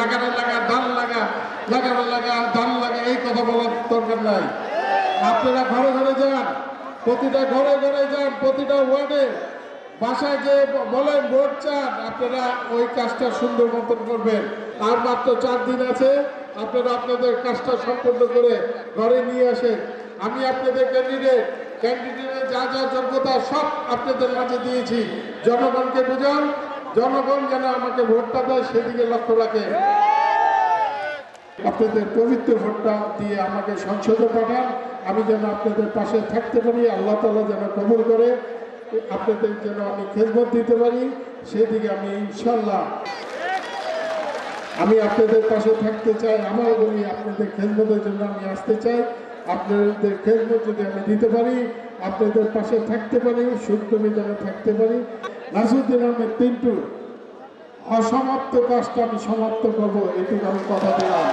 লাগানো লাগা ধান লাগা লাগানো লাগা ধান লাগা এই কথা বলার দরকার নাই। আপনারা ঘরে ঘরে যান, প্রতিটা ঘরে ঘরে যান, প্রতিটা ওয়ার্ডে বাসায় যে বলেন ভোট চান, আপনারা ওই কাজটা সুন্দর মতন করবেন। আর মাত্র 4 দিন আছে, আপনারা আপনাদের কাজটা সম্পন্ন করে ঘরে নিয়ে আসেন। আমি আপনাদের ক্যান্ডিডেটের যা যা যোগ্যতা সব আপনাদের মাঝে দিয়েছি। জনগণকে বোঝান, জনগণ যেন আমাকে ভোটটা দেয় সেদিকে লক্ষ্য রাখে। আপনাদের পবিত্র ভোটটা দিয়ে আমাকে সংসদে পাঠান, আমি যেন আপনাদের পাশে থাকতে পারি, আল্লাহ তাআলা যেন কবুল করে, আপনাদের যেন আমি খেদমত দিতে পারি, সেদিকে আমি ইনশাল্লাহ আমি আপনাদের পাশে থাকতে চাই। আমার বলি আপনাদের খেদমতের জন্য আমি আসতে চাই। আপনাদের খেদমত যদি আমি দিতে পারি, আপনাদের পাশে থাকতে পারি, সুন্দরী যেন থাকতে পারি। নাসিরউদ্দিন আহমেদ পিন্টু অসমাপ্ত কাজটা আমি সমাপ্ত করবো, এটুকু আমি কথা দিলাম।